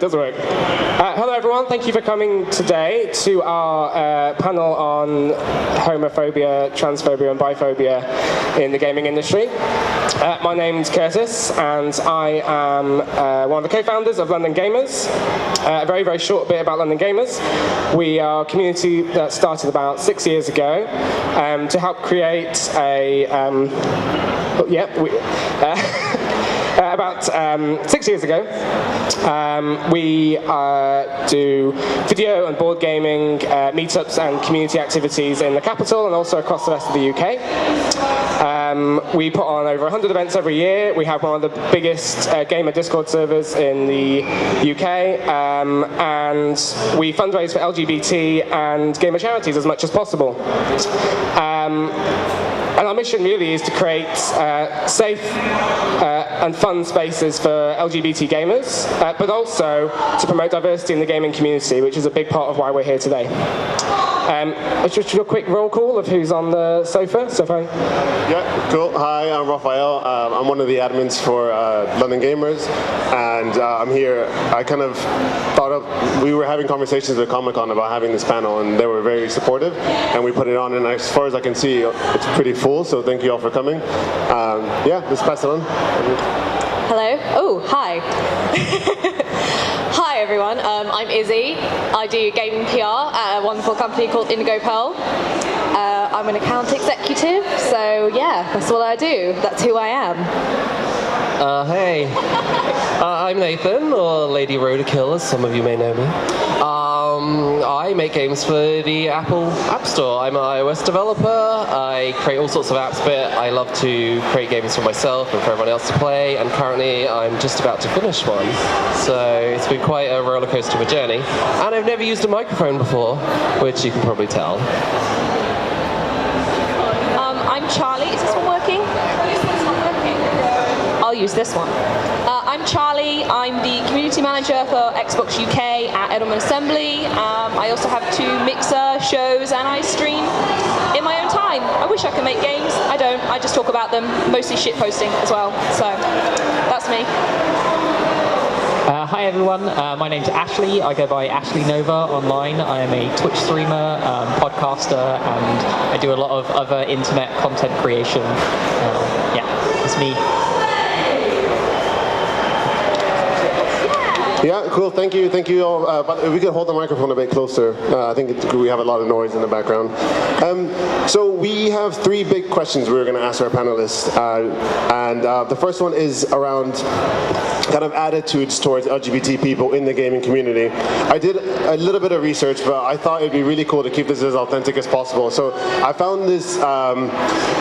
does work. Hello everyone, thank you for coming today to our panel on homophobia, transphobia and biphobia in the gaming industry. My name's Curtis and I am one of the co-founders of London Gaymers. A very, very short bit about London Gaymers. We are a community that started about 6 years ago to help create a... about 6 years ago, we do video and board gaming meetups and community activities in the capital and also across the rest of the UK. We put on over 100 events every year. We have one of the biggest gamer Discord servers in the UK, and we fundraise for LGBT and gamer charities as much as possible. And our mission really is to create safe and fun spaces for LGBT gamers, but also to promote diversity in the gaming community, which is a big part of why we're here today. Let's just do a quick roll call of who's on the sofa. Yeah, cool. Hi, I'm Raphael. I'm one of the admins for London Gamers, and I'm here. I kind of thought of, we were having conversations with Comic-Con about having this panel, and they were very supportive, and we put it on, and as far as I can see, it's pretty full, so thank you all for coming. Yeah, let's pass it on. Hello. Oh, hi. Hi everyone, I'm Izzy. I do gaming PR at a wonderful company called Indigo Pearl. I'm an account executive, so yeah, that's what I do. That's who I am. Hey, I'm Nathan, or Lady Roadkill, as some of you may know me. I make games for the Apple App Store. I'm an iOS developer. I create all sorts of apps, but I love to create games for myself and for everyone else to play, and currently I'm just about to finish one. So it's been quite a roller coaster of a journey. And I've never used a microphone before, which you can probably tell. I'm Charleyy. Is this one working? I'll use this one. I'm Charleyy. I'm the community manager for Xbox UK at Edelman Assembly. I also have 2 Mixer shows and I stream in my own time. I wish I could make games. I don't. I just talk about them, mostly shit posting as well. So that's me. Hi everyone, my name's Ashley. I go by Ashley Nova online. I am a Twitch streamer, podcaster, and I do a lot of other internet content creation. Yeah, it's me. Yeah, cool. Thank you all. But if we could hold the microphone a bit closer, I think we have a lot of noise in the background. So we have 3 big questions we're going to ask our panelists, and the first one is around kind of attitudes towards LGBT people in the gaming community. I did a little bit of research, but I thought it'd be really cool to keep this as authentic as possible. So I found this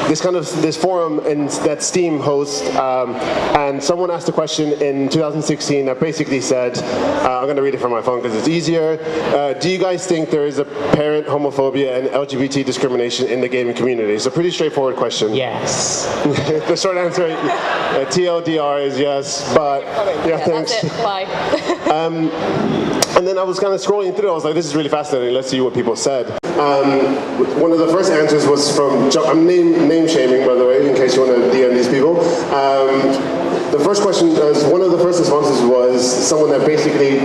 this forum that Steam hosts, and someone asked a question in 2016 that basically said, I'm going to read it from my phone because it's easier. Do you guys think there is apparent homophobia and LGBT discrimination in the gaming community? It's a pretty straightforward question. Yes. The short answer, TLDR is yes, but yeah, thanks. That's it. Bye. And then I was kind of scrolling through, I was like, this is really fascinating, let's see what people said. One of the first answers was from, I'm name shaming by the way, in case you want to DM these people. The first question, one of the first responses was someone that basically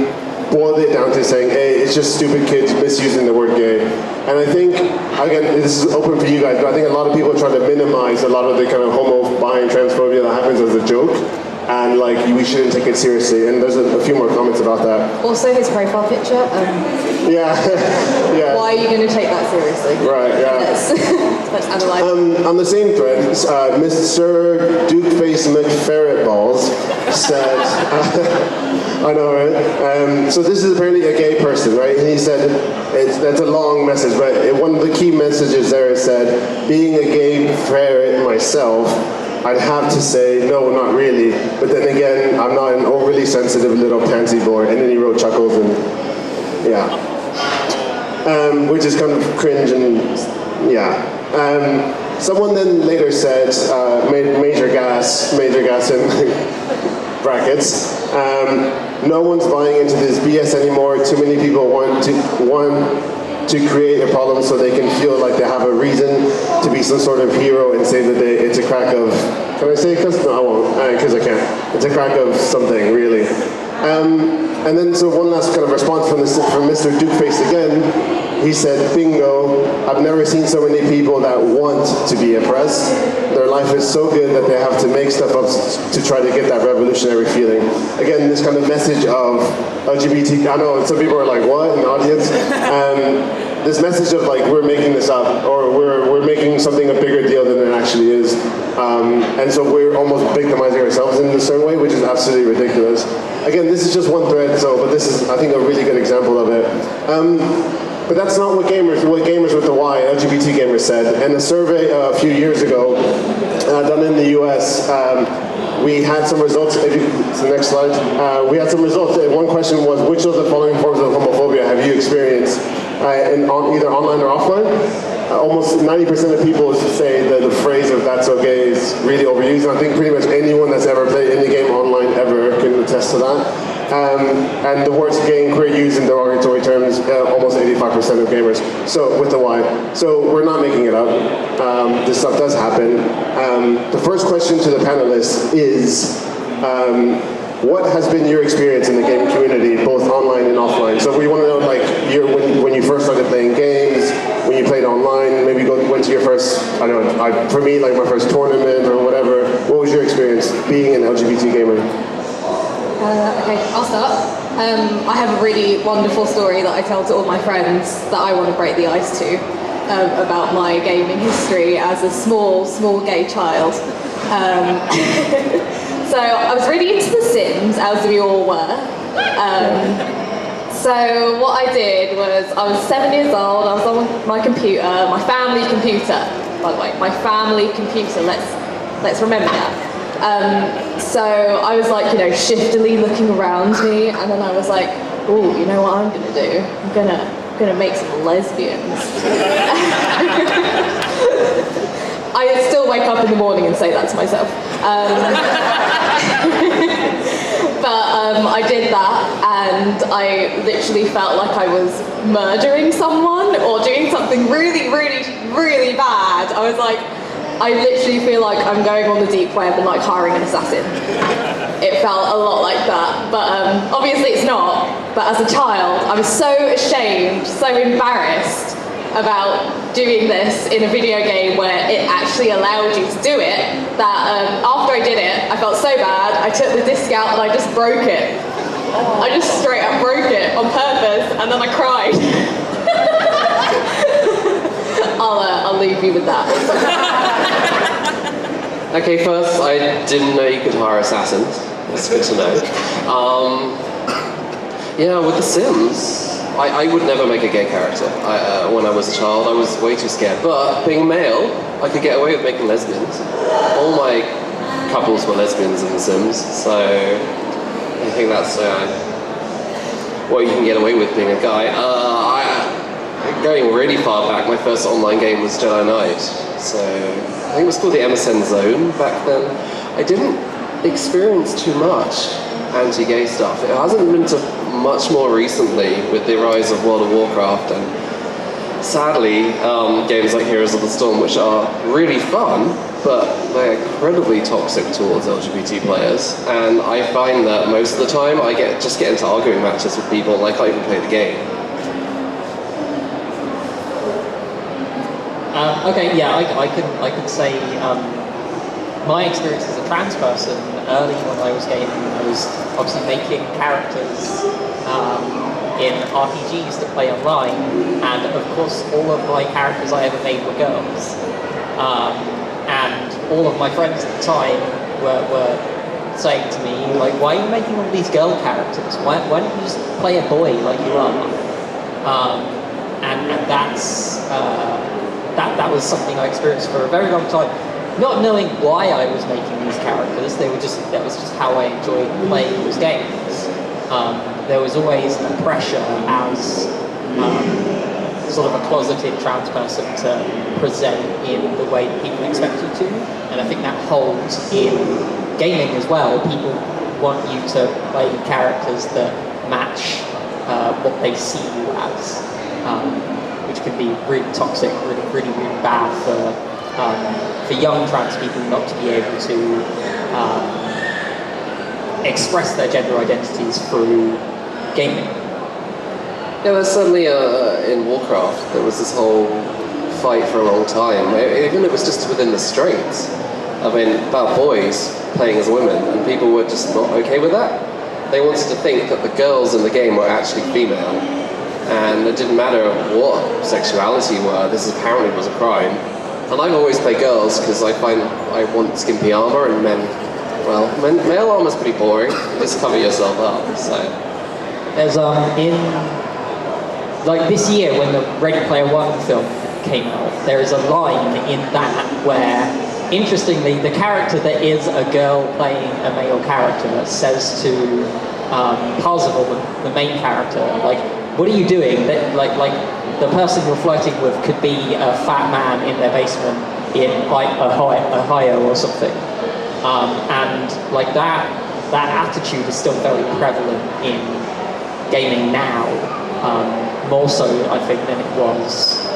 boiled it down to saying, hey, it's just stupid kids misusing the word gay. And I think, again, this is open for you guys, but I think a lot of people are trying to minimize a lot of the kind of homo, bi, and transphobia that happens as a joke. And like, we shouldn't take it seriously. And there's a few more comments about that. Also his profile picture. Yeah. Yeah. Why are you going to take that seriously? Right, yeah. Let's analyze. On the same thread, Mr. Dukeface McFerretballs said, I know, right? So this is apparently a gay person, right? And he said, that's a long message, but one of the key messages there said, being a gay ferret myself, I'd have to say, no, not really. But then again, I'm not an overly sensitive little pansy boy. And then he wrote chuckles and, yeah. Which is kind of cringe and, yeah. Someone then later said, major gas in brackets. No one's buying into this BS anymore. Too many people want to create a problem so they can feel like they have a reason to be some sort of hero and say that it's a crack of, can I say, no I won't, because I can't. It's a crack of something, really. And then, so one last kind of response from Mr. Dukeface again. He said, bingo, I've never seen so many people that want to be oppressed. Their life is so good that they have to make stuff up to try to get that revolutionary feeling. Again, this kind of message of LGBT, I know some people are like, what, in the audience? This message of like, we're making this up, or we're making something a bigger deal than it actually is. And so we're almost victimizing ourselves in a certain way, which is absolutely ridiculous. Again, this is just one thread, but this is, I think, a really good example of it. But that's not what gamers with the Y, LGBT gamers said. In a survey a few years ago, done in the US, we had some results. It's the next slide. We had some results. One question was, which of the following forms of homophobia have you experienced, either online or offline? Almost 90% of people say that the phrase of "that's okay" is really overused. And I think pretty much anyone that's ever played any game online ever can attest to that. And the words gay and queer used in derogatory terms, almost 85% of gamers. So, with the Y. So, we're not making it up. This stuff does happen. The first question to the panelists is, what has been your experience in the game community, both online and offline? So we want to know, like, when you first started playing games, when you played online, maybe went to your first, I don't know, for me, like my first tournament or whatever. What was your experience being an LGBT gamer? Okay, I'll start. I have a really wonderful story that I tell to all my friends that I want to break the ice to about my gaming history as a small gay child. So I was really into The Sims, as we all were. So what I did was, I was 7 years old, I was on my computer, my family computer, by the way, my family computer, let's remember that. So I was like, shiftily looking around me, and then I was like, oh, you know what I'm gonna do? I'm gonna make some lesbians. I still wake up in the morning and say that to myself. But I did that, and I literally felt like I was murdering someone or doing something really, really, really bad. I was like, I literally feel like I'm going on the deep web and like hiring an assassin. It felt a lot like that, but obviously it's not. But as a child, I was so ashamed, so embarrassed about doing this in a video game where it actually allowed you to do it, that after I did it, I felt so bad, I took the disc out and I just broke it. I just straight up broke it on purpose, and then I cried. I'll leave you with that. Okay, first, I didn't know you could hire assassins. That's good to know. Yeah, with The Sims, I would never make a gay character. When I was a child, I was way too scared. But being male, I could get away with making lesbians. All my couples were lesbians in The Sims, so I think that's what you can get away with being a guy. Going really far back, my first online game was Jedi Knight. So I think it was called the MSN Zone back then. I didn't experience too much anti-gay stuff. It hasn't been to much more recently with the rise of World of Warcraft, and sadly, games like Heroes of the Storm, which are really fun, but they're incredibly toxic towards LGBT players. And I find that most of the time I just get into arguing matches with people and I can't even play the game. Okay, yeah, I could say my experience as a trans person, early when I was gaming, I was obviously making characters in RPGs to play online, and of course all of my characters I ever made were girls. And all of my friends at the time were saying to me, like, why are you making all these girl characters? Why don't you just play a boy like you are? And that was something I experienced for a very long time. Not knowing why I was making these characters, that was just how I enjoyed playing those games. There was always a pressure as sort of a closeted trans person to present in the way that people expect you to, and I think that holds in gaming as well. People want you to play characters that match what they see you as, which can be really toxic, really bad for young trans people not to be able to express their gender identities through gaming? Yeah, there's certainly in Warcraft, there was this whole fight for a long time. Even it was just within the straits. I mean, about boys playing as women, and people were just not okay with that. They wanted to think that the girls in the game were actually female, and it didn't matter what sexuality you were, this apparently was a crime. And I've always played girls because I want skimpy armor, and male armor's pretty boring. You just cover yourself up, so. There's this year when the Ready Player One film came out, there is a line in that where, interestingly, the character that is a girl playing a male character says to Parzival, the main character, like, what are you doing? That like the person you're flirting with could be a fat man in their basement in Ohio or something, and like that attitude is still very prevalent in gaming now, more so I think than it was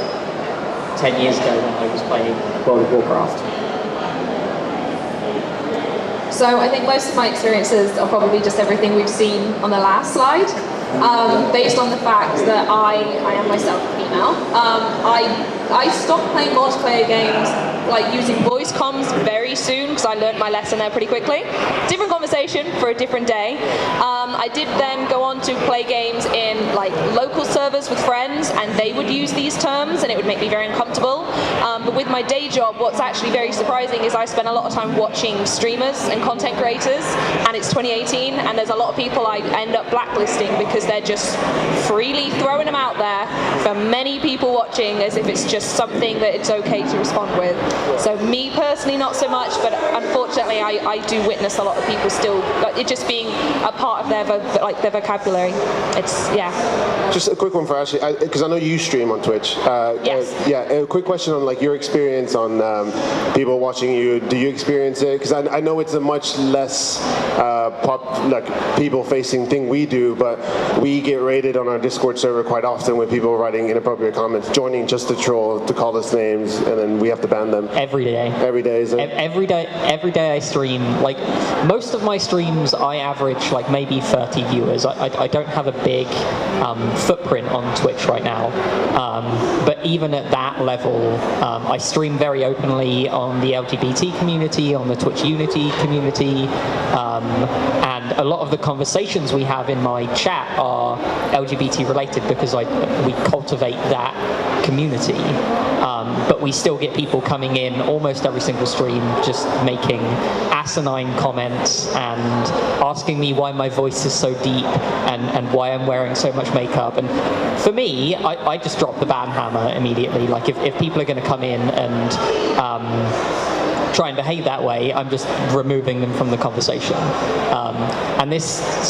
10 years ago when I was playing World of Warcraft. So I think most of my experiences are probably just everything we've seen on the last slide. Based on the fact that I am myself a female. I stopped playing multiplayer games, like using voice comms very soon, because I learned my lesson there pretty quickly. Different conversation for a different day. I did then go on to play games in like local servers with friends, and they would use these terms, and it would make me very uncomfortable. But with my day job, what's actually very surprising is I spend a lot of time watching streamers and content creators, and it's 2018, and there's a lot of people I end up blacklisting because they're just freely throwing them out there for many people watching as if it's just something that it's okay to respond with. So me personally, not so much, but unfortunately I do witness a lot of people still, like, it just being a part of their vocabulary. It's, yeah. Just a quick one for Ashley, because I know you stream on Twitch. Yes. A quick question on like your experience on people watching you. Do you experience it? Because I know it's a much less people-facing thing we do, but we get raided on our Discord server quite often with people writing inappropriate comments, joining just to troll, to call us names, and then we have to ban them. Every day. Every day, is it? Every day I stream. Like, most of my streams, I average like maybe 30 viewers. I don't have a big footprint on Twitch right now. But even at that level, I stream very openly on the LGBT community, on the Twitch Unity community, and a lot of the conversations we have in my chat are LGBT related because we cultivate that community. But we still get people coming in almost every single stream just making asinine comments and asking me why my voice is so deep and why I'm wearing so much makeup. And for me, I just drop the ban hammer immediately. Like, if people are going to come in and try and behave that way, I'm just removing them from the conversation. And this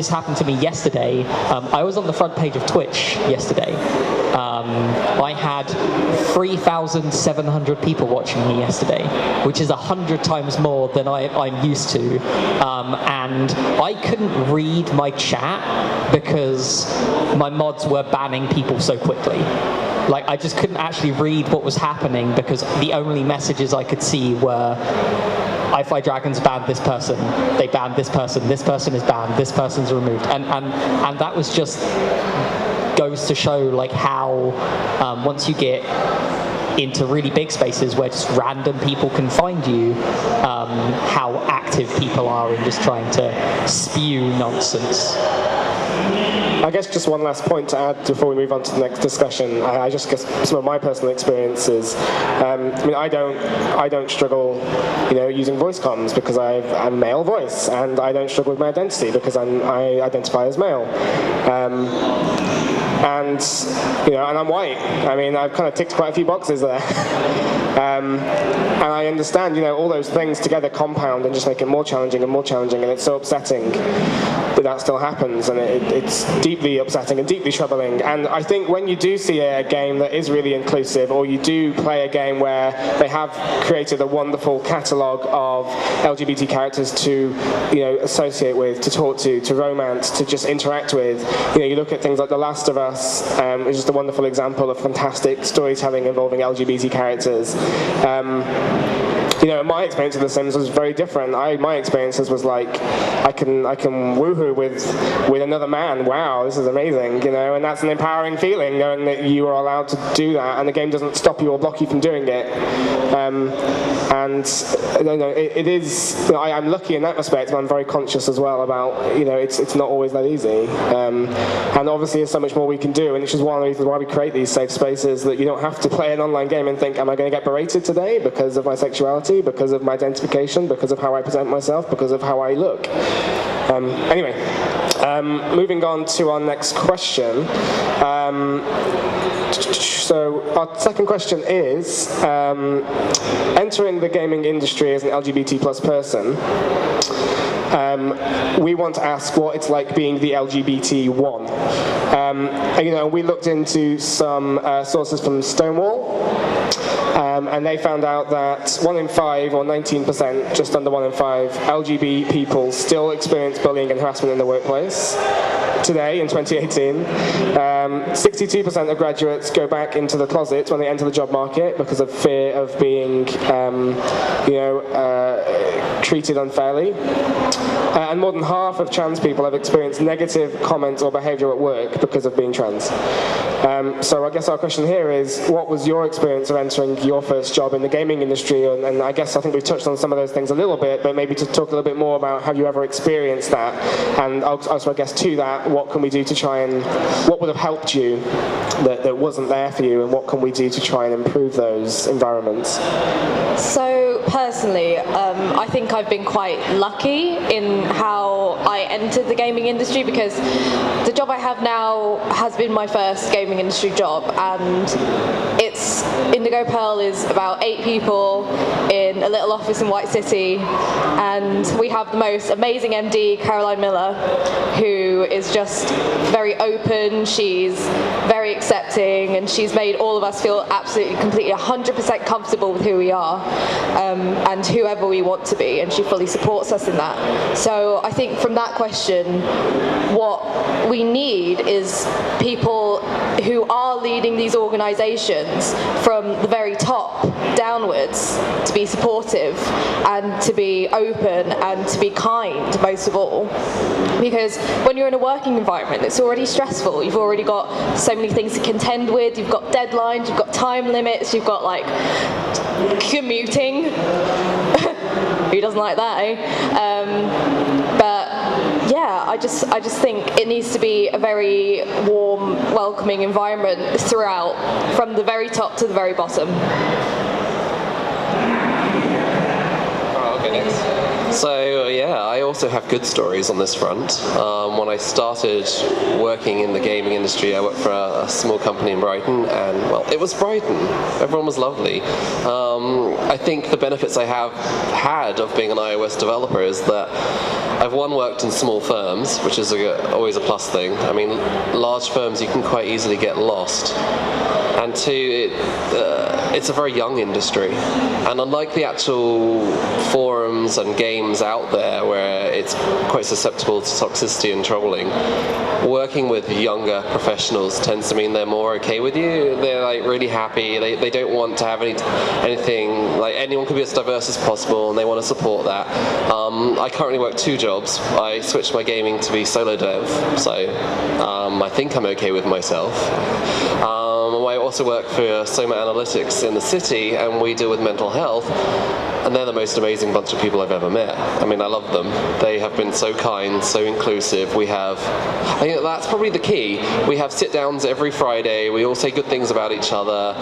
happened to me yesterday. I was on the front page of Twitch yesterday. I had 3,700 people watching me yesterday, which is 100 times more than I'm used to. And I couldn't read my chat because my mods were banning people so quickly. Like, I just couldn't actually read what was happening because the only messages I could see were, I Fly Dragons banned this person, they banned this person is banned, this person's removed. And that was just, goes to show like how once you get into really big spaces where just random people can find you, how active people are in just trying to spew nonsense. I guess just one last point to add before we move on to the next discussion. I just guess some of my personal experiences. I mean, I don't struggle, using voice comms because I have a male voice, and I don't struggle with my identity because I identify as male. And I'm white. I mean, I've kind of ticked quite a few boxes there. And I understand, all those things together compound and just make it more challenging, and it's so upsetting that still happens, and it's deeply upsetting and deeply troubling. And I think when you do see a game that is really inclusive, or you do play a game where they have created a wonderful catalogue of LGBT characters to, associate with, to talk to romance, to just interact with, you look at things like The Last of Us, which is just a wonderful example of fantastic storytelling involving LGBT characters. my experience of The Sims was very different. My experiences was like, I can woohoo with another man. Wow, this is amazing, and that's an empowering feeling, knowing that you are allowed to do that, and the game doesn't stop you or block you from doing it. It is. I'm lucky in that respect, but I'm very conscious as well about it's not always that easy. And obviously, there's so much more we can do, and it's just one of the reasons why we create these safe spaces, that you don't have to play an online game and think, am I going to get berated today because of my sexuality, because of my identification, because of how I present myself, because of how I look. Anyway, moving on to our next question. So our second question is, entering the gaming industry as an LGBT plus person, we want to ask what it's like being the LGBT one. We looked into some sources from Stonewall, and they found out that 1 in 5, or 19%, just under 1 in 5, LGBT people still experience bullying and harassment in the workplace. Today, in 2018, 62% of graduates go back into the closet when they enter the job market because of fear of being, treated unfairly. And more than half of trans people have experienced negative comments or behaviour at work because of being trans. So I guess our question here is, what was your experience of entering your first job in the gaming industry? And I think we've touched on some of those things a little bit, but maybe to talk a little bit more about, have you ever experienced that? And also, I guess, to that, what can we do to try and, what would have helped you that wasn't there for you, and what can we do to try and improve those environments? So personally, I think I've been quite lucky in how I entered the gaming industry, because the job I have now has been my first gaming industry job, and Indigo Pearl is about 8 people in a little office in White City, and we have the most amazing MD, Caroline Miller, who is just very open, she's very accepting, and she's made all of us feel absolutely, completely, 100% comfortable with who we are, and whoever we want to be, and she fully supports us in that. So I think from that question, what we need is people who are leading these organisations from the very top downwards to be supportive and to be open and to be kind, most of all. Because when you're in a working environment, it's already stressful. You've already got so many things to contend with. You've got deadlines, you've got time limits, you've got like commuting. Who doesn't like that, eh? But yeah, I just think it needs to be a very warm, welcoming environment throughout, from the very top to the very bottom. Okay, next. So yeah, I also have good stories on this front. When I started working in the gaming industry, I worked for a small company in Brighton, and well, it was Brighton. Everyone was lovely. I think the benefits I have had of being an iOS developer is that I've worked in small firms, which is always a plus thing. I mean, large firms you can quite easily get lost. And two, it's a very young industry, and unlike the actual forums and games out there where it's quite susceptible to toxicity and trolling, working with younger professionals tends to mean they're more okay with you. They're like really happy. They don't want to have anything, like anyone can be as diverse as possible, and they want to support that. I currently work 2 jobs. I switched my gaming to be solo dev, so I think I'm okay with myself. I also work for Soma Analytics in the city, and we deal with mental health, and they're the most amazing bunch of people I've ever met. I mean, I love them. They have been so kind, so inclusive. I think that's probably the key. We have sit-downs every Friday. We all say good things about each other.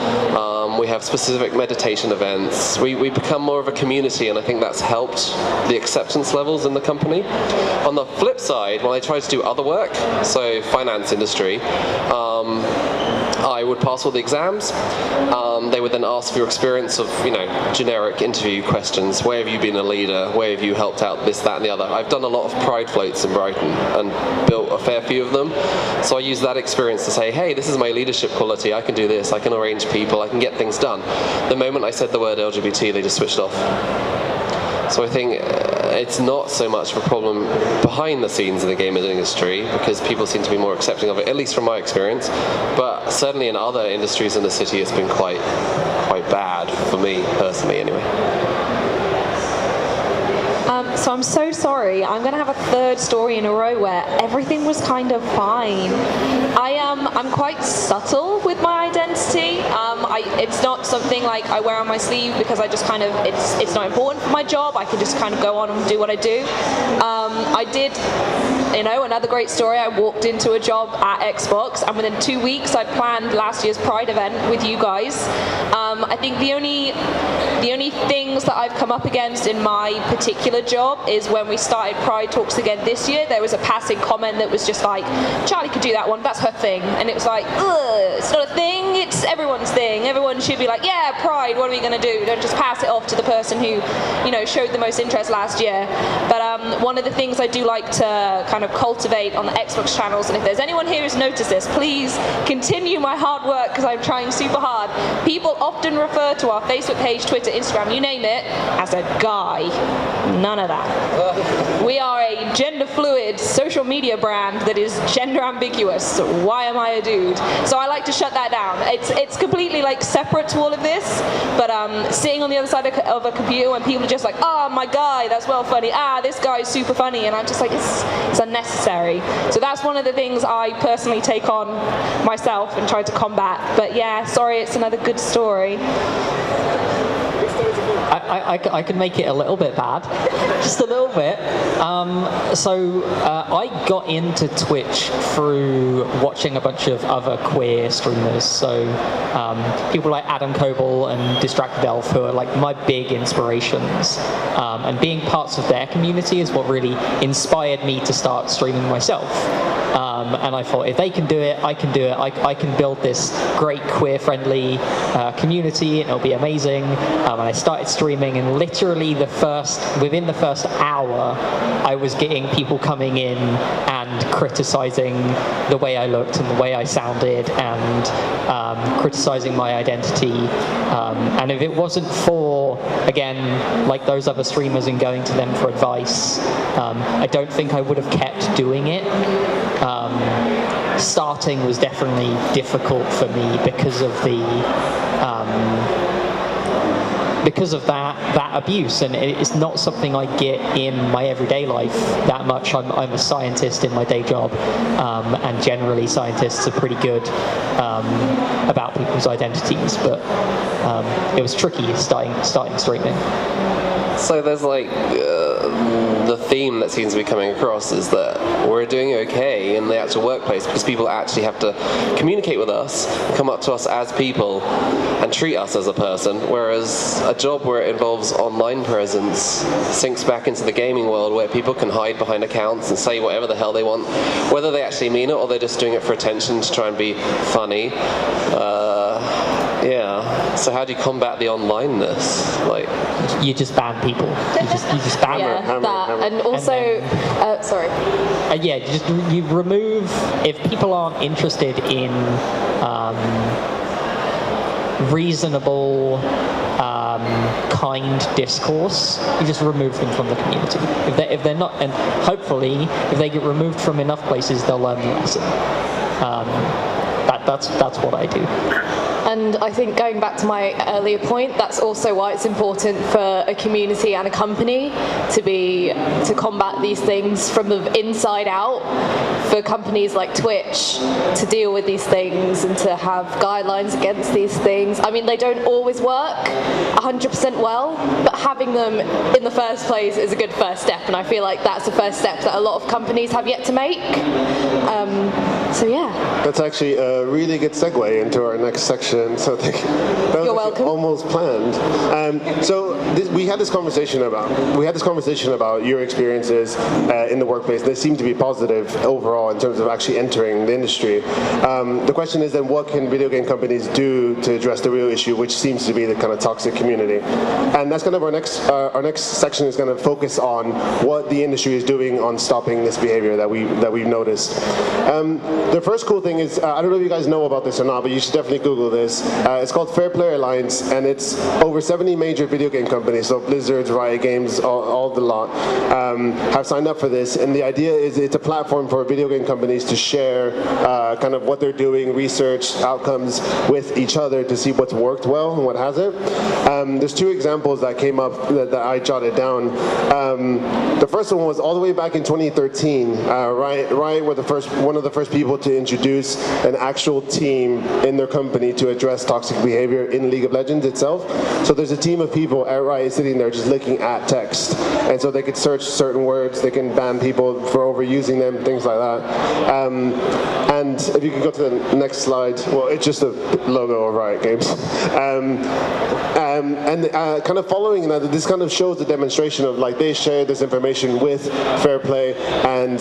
We have specific meditation events. We become more of a community, and I think that's helped the acceptance levels in the company. On the flip side, when I try to do other work, so finance industry, I would pass all the exams. They would then ask for your experience of, generic interview questions. Where have you been a leader? Where have you helped out this, that, and the other? I've done a lot of pride floats in Brighton and built a fair few of them. So I use that experience to say, hey, this is my leadership quality. I can do this. I can arrange people. I can get things done. The moment I said the word LGBT, they just switched off. So I think it's not so much of a problem behind the scenes in the gaming industry, because people seem to be more accepting of it, at least from my experience. But certainly in other industries in the city, it's been quite bad for me personally, anyway. So I'm so sorry. I'm going to have a third story in a row where everything was kind of fine. I'm quite subtle with my identity. It's not something like I wear on my sleeve because I just kind of, it's not important for my job. I can just kind of go on and do what I do. I did, another great story. I walked into a job at Xbox, and within 2 weeks I planned last year's Pride event with you guys. I think the only things that I've come up against in my particular job is when we started Pride Talks again this year, there was a passing comment that was just like, Charleyy could do that one, that's her thing. And it was like, ugh, it's not a thing, it's everyone's thing. Everyone should be like, yeah, Pride, what are we going to do? Don't just pass it off to the person who, showed the most interest last year. But one of the things I do like to kind of cultivate on the Xbox channels, and if there's anyone here who's noticed this, please continue my hard work because I'm trying super hard. People often refer to our Facebook page, Twitter, Instagram, you name it, as a guy. None of that. We are a gender fluid social media brand that is gender ambiguous. So why am I a dude? So I like to shut that down. It's completely like separate to all of this, but sitting on the other side of a computer when people are just like, oh, my guy, that's well funny. Ah, this guy is super funny, and I'm just like, it's unnecessary. So that's one of the things I personally take on myself and try to combat. But yeah, sorry, it's another good story. I can make it a little bit bad, just a little bit. I got into Twitch through watching a bunch of other queer streamers. So people like Adam Coble and Distracted Elf, who are like my big inspirations. And being parts of their community is what really inspired me to start streaming myself. And I thought, if they can do it, I can do it. I can build this great queer-friendly community, and it'll be amazing. And I started streaming, and literally within the first hour, I was getting people coming in and criticizing the way I looked and the way I sounded, and criticizing my identity. And if it wasn't for, again, like those other streamers and going to them for advice, I don't think I would have kept doing it. Starting was definitely difficult for me because of that abuse, and it's not something I get in my everyday life that much. I'm a scientist in my day job, and generally scientists are pretty good about people's identities, but it was tricky starting streaming. So there's like the theme that seems to be coming across is that we're doing okay in the actual workplace because people actually have to communicate with us, come up to us as people, and treat us as a person, whereas a job where it involves online presence sinks back into the gaming world where people can hide behind accounts and say whatever the hell they want, whether they actually mean it or they're just doing it for attention to try and be funny. Yeah. So how do you combat the onlineness? Like, you just ban people. You just ban hammer. And also, sorry. You remove, if people aren't interested in reasonable, kind discourse, you just remove them from the community. If they're not, and hopefully, if they get removed from enough places, they'll learn the lesson. That's what I do. And I think going back to my earlier point, that's also why it's important for a community and a company to combat these things from the inside out. For companies like Twitch to deal with these things and to have guidelines against these things. I mean, they don't always work 100% well, but having them in the first place is a good first step, and I feel like that's the first step that a lot of companies have yet to make. So yeah. That's actually a really good segue into our next section. So thank you. That was You're welcome. Almost planned. We had this conversation about your experiences in the workplace. They seem to be positive overall in terms of actually entering the industry. The question is then, what can video game companies do to address the real issue, which seems to be the kind of toxic community? And that's kind of our next section is going to focus on what the industry is doing on stopping this behavior that we've noticed. the first cool thing is, I don't know if you guys know about this or not, but you should definitely Google this. It's called Fair Play Alliance, and it's over 70 major video game companies, so Blizzard, Riot Games, all the lot, have signed up for this. And the idea is it's a platform for video game companies to share kind of what they're doing, research, outcomes with each other to see what's worked well and what hasn't. There's two examples that came up that I jotted down. The first one was all the way back in 2013. Riot were one of the first people to introduce an actual team in their company to address toxic behavior in League of Legends itself. So there's a team of people at Riot sitting there just looking at text, and so they could search certain words, they can ban people for overusing them, things like that. And if you could go to the next slide, well, it's just a logo of Riot Games. Kind of following that, this kind of shows the demonstration of like they shared this information with Fair Play, and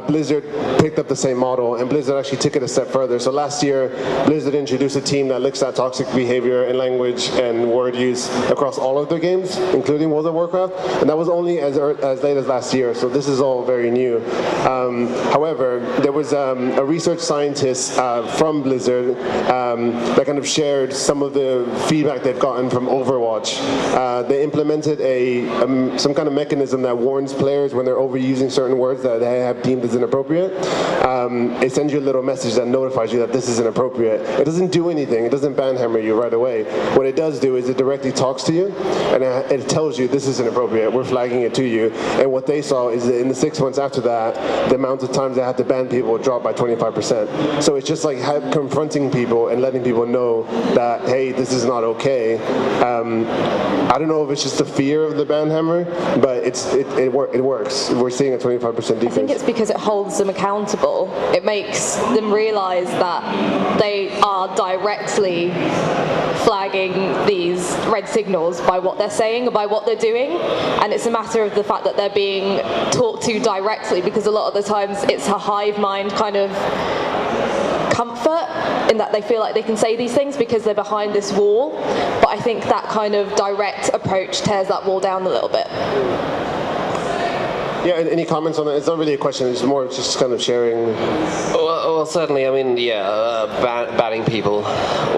Blizzard picked up the same model, and Blizzard actually took it a step further. So last year, Blizzard introduced a team that looks at toxic behavior in language and word use across all of their games, including World of Warcraft, and that was only as late as last year, so this is all very new. However, there was a research scientist from Blizzard that kind of shared some of the feedback they've gotten from Overwatch. They implemented some kind of mechanism that warns players when they're overusing certain words that they have deemed as inappropriate. It sends you a little message that notifies you that this is inappropriate. It doesn't do anything. It doesn't banhammer you right away. What it does do is it directly talks to you, and it tells you this is inappropriate. We're flagging it to you. And what they saw is that in the 6 months after that, the amount of times they had to ban people dropped by 25%. So it's just like confronting people and letting people know that, hey, this is not okay. I don't know if it's just the fear of the ban hammer, but it works. We're seeing a 25% decrease. I think it's because it holds them accountable. It makes them realise that they are directly flagging these red signals by what they're saying or by what they're doing, and it's a matter of the fact that they're being talked to directly, because a lot of the times it's a hive mind kind of comfort in that they feel like they can say these things because they're behind this wall, but I think that kind of direct approach tears that wall down a little bit. Yeah, any comments on that? It's not really a question, it's more just kind of sharing. Well, certainly, I mean, banning people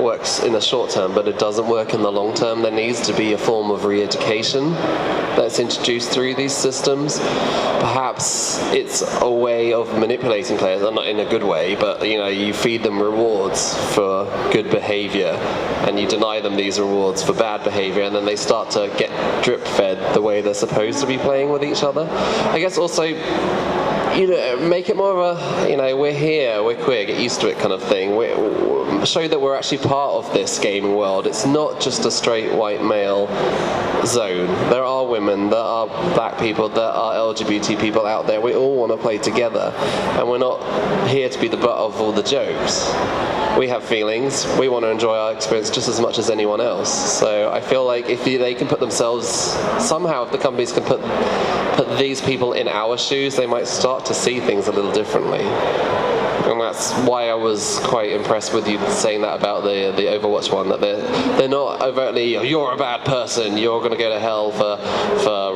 works in the short term, but it doesn't work in the long term. There needs to be a form of re-education that's introduced through these systems. Perhaps it's a way of manipulating players, not in a good way, but you feed them rewards for good behavior, and you deny them these rewards for bad behavior, and then they start to get drip-fed the way they're supposed to be playing with each other. I guess also, make it more of a, we're here, we're queer, get used to it kind of thing. Show that we're actually part of this gaming world. It's not just a straight white male zone. There are women, there are black people, there are LGBT people out there. We all want to play together, and we're not here to be the butt of all the jokes. We have feelings. We want to enjoy our experience just as much as anyone else. So I feel like if they can put themselves, somehow if the companies can put these people in our shoes, they might start to see things a little differently. And that's why I was quite impressed with you saying that about the Overwatch one, that they're not overtly, you're a bad person, you're going to go to hell for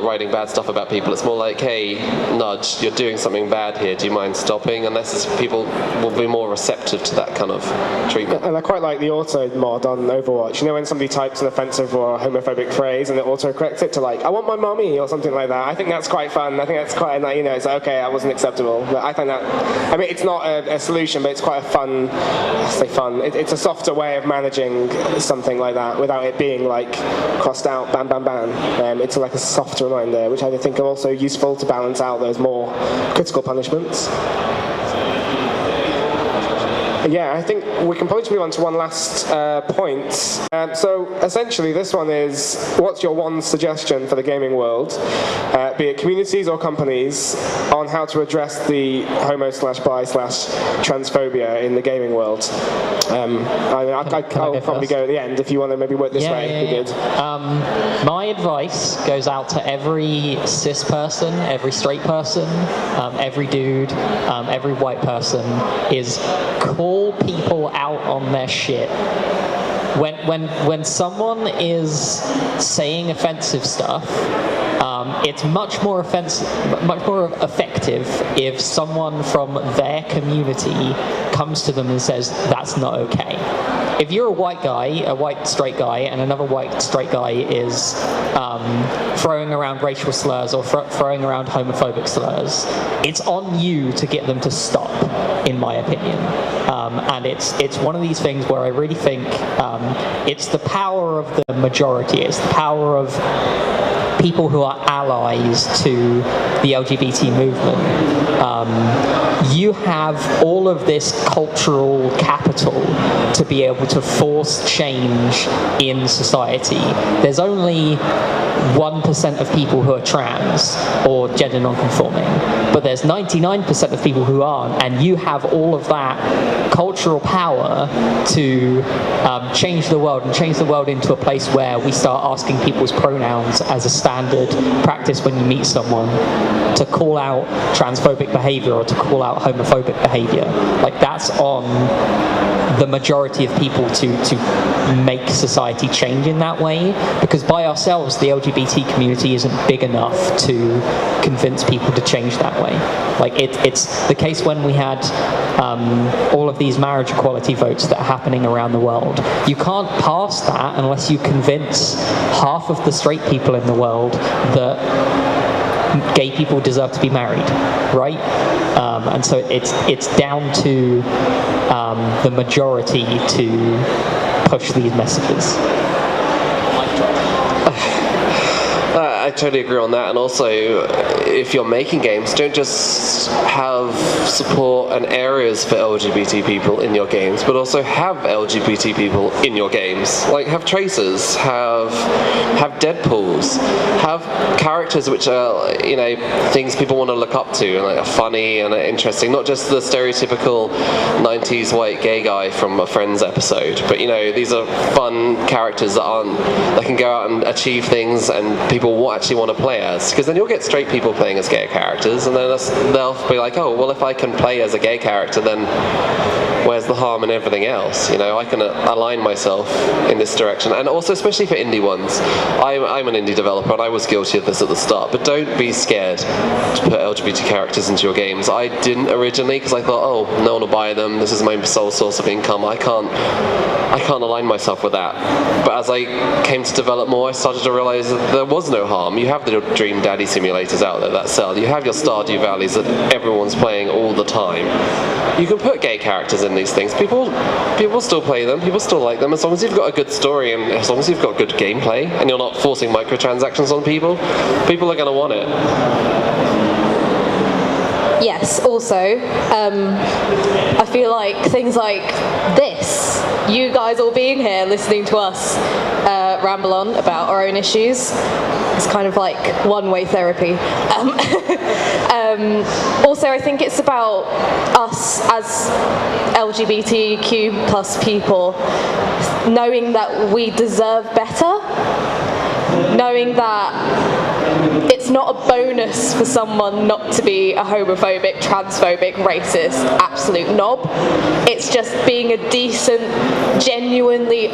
writing bad stuff about people. It's more like, hey, nudge, you're doing something bad here, do you mind stopping? And people will be more receptive to that kind of treatment. And I quite like the auto mod on Overwatch. When somebody types an offensive or homophobic phrase and it auto-corrects it to I want my mummy or something like that. I think that's quite fun. I think that's quite, it's like, okay, that wasn't acceptable. But I think that, it's not a solution, but it's quite a fun, it's a softer way of managing something like that without it being crossed out, ban, ban, ban. It's like a soft reminder, which I think are also useful to balance out those more critical punishments. Yeah, I think we can probably move on to one last point. So essentially this one is, what's your one suggestion for the gaming world, be it communities or companies, on how to address the homo/bi/transphobia in the gaming world? I'll probably go at the end if you want to maybe work this way. Good. My advice goes out to every cis person, every straight person, every dude, every white person, is call people out on their shit. When someone is saying offensive stuff, it's much more effective if someone from their community comes to them and says, that's not okay. If you're a white straight guy, and another white straight guy is throwing around racial slurs or throwing around homophobic slurs, it's on you to get them to stop, in my opinion. And it's one of these things where I really think it's the power of the majority, it's the power of people who are allies to the LGBT movement. You have all of this cultural capital to be able to force change in society. There's only 1% of people who are trans or gender non-conforming, but there's 99% of people who aren't, and you have all of that cultural power to change the world, and change the world into a place where we start asking people's pronouns as a standard practice when you meet someone, to call out transphobic behavior or to call out homophobic behavior. Like, that's on the majority of people to make society change in that way, because by ourselves the LGBT community isn't big enough to convince people to change that way. Like, it's the case when we had all of these marriage equality votes that are happening around the world. You can't pass that unless you convince half of the straight people in the world that gay people deserve to be married, right? And so it's down to the majority to push these messages. I totally agree on that, and also if you're making games, don't just have support and areas for LGBT people in your games, but also have LGBT people in your games. Like, have tracers, have Deadpools, have characters which are, you know, things people want to look up to and like are funny and are interesting, not just the stereotypical 90s white gay guy from a Friends episode, but, you know, these are fun characters that can go out and achieve things and people will actually want to play as, because then you'll get straight people playing as gay characters, and then they'll be like, oh, well, if I can play as a gay character, then where's the harm in everything else? You know, I can align myself in this direction. And also, especially for indie ones, I'm an indie developer and I was guilty of this at the start, but don't be scared to put LGBT characters into your games. I didn't originally, because I thought, oh, no one will buy them, this is my sole source of income, I can't align myself with that. But as I came to develop more, I started to realize that there was no harm. You have the Dream Daddy simulators out there that sell. You have your Stardew Valleys that everyone's playing all the time. You can put gay characters in these things. People still play them. People still like them. As long as you've got a good story and as long as you've got good gameplay and you're not forcing microtransactions on people, people are going to want it. Yes, also, I feel like things like this, you guys all being here listening to us ramble on about our own issues, is kind of like one-way therapy. Also, I think it's about us as LGBTQ plus people knowing that we deserve better, knowing that it's not a bonus for someone not to be a homophobic, transphobic, racist, absolute knob. It's just being a decent, genuinely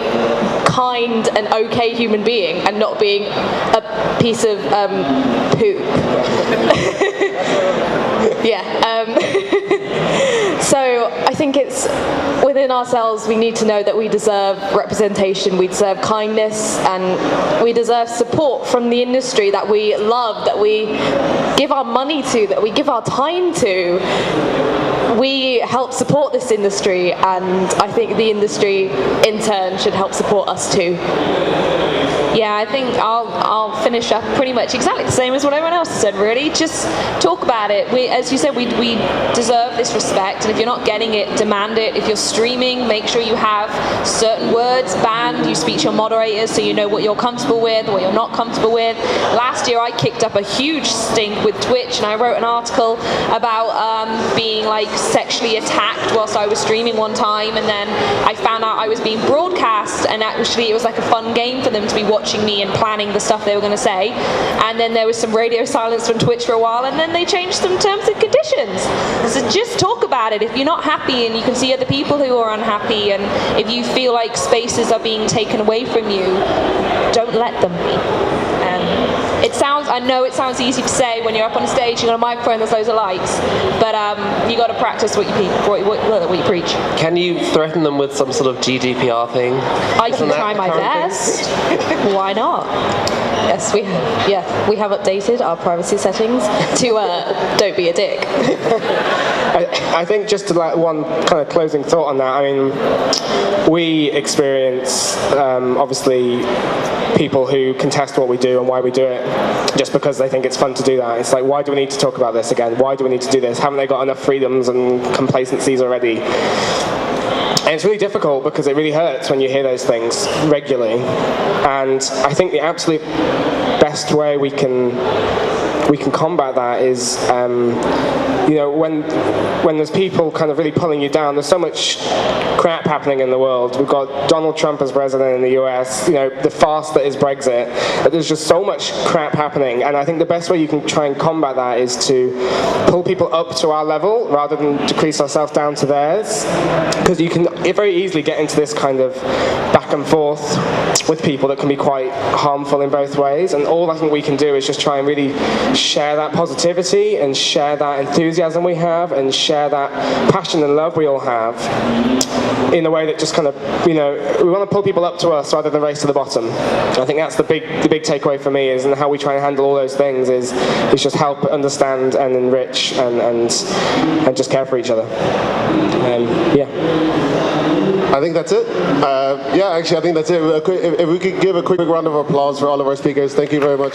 kind and okay human being and not being a piece of poop. So I think it's within ourselves, we need to know that we deserve representation, we deserve kindness, and we deserve support from the industry that we love, that we give our money to, that we give our time to. We help support this industry, and I think the industry in turn should help support us too. Yeah, I think I'll finish up pretty much exactly the same as what everyone else has said, really. Just talk about it. As you said, we deserve this respect, and if you're not getting it, demand it. If you're streaming, make sure you have certain words banned. You speak to your moderators so you know what you're comfortable with, what you're not comfortable with. Last year I kicked up a huge stink with Twitch, and I wrote an article about being like sexually attacked whilst I was streaming one time, and then I found out I was being broadcast, and actually it was like a fun game for them to be watching me and planning the stuff they were going to say. And then there was some radio silence from Twitch for a while, and then they changed some terms and conditions. So just talk about it. If you're not happy and you can see other people who are unhappy, and if you feel like spaces are being taken away from you, don't let them be. I know it sounds easy to say when you're up on a stage, you got a microphone, there's loads of lights, but you got to practice what you preach. Can you threaten them with some sort of GDPR thing? I can try my best. Why not? Yes, we have updated our privacy settings to don't be a dick. I think just to like one kind of closing thought on that, I mean, we experience obviously people who contest what we do and why we do it just because they think it's fun to do that. It's like, why do we need to talk about this again? Why do we need to do this? Haven't they got enough freedoms and complacencies already? And it's really difficult because it really hurts when you hear those things regularly. And I think the absolute best way we can combat that is, you know, when there's people kind of really pulling you down. There's so much crap happening in the world. We've got Donald Trump as president in the US, you know, the farce that is Brexit. There's just so much crap happening, and I think the best way you can try and combat that is to pull people up to our level rather than decrease ourselves down to theirs, because you can very easily get into this kind of back and forth with people that can be quite harmful in both ways, and all I think we can do is just try and really share that positivity and share that enthusiasm we have and share that passion and love we all have in a way that just kind of, you know, we want to pull people up to us rather than race to the bottom. I think that's the big takeaway for me, is, and how we try and handle all those things is just help understand and enrich and just care for each other. Yeah. I think that's it. Yeah, actually, I think that's it. If we could give a quick round of applause for all of our speakers. Thank you very much.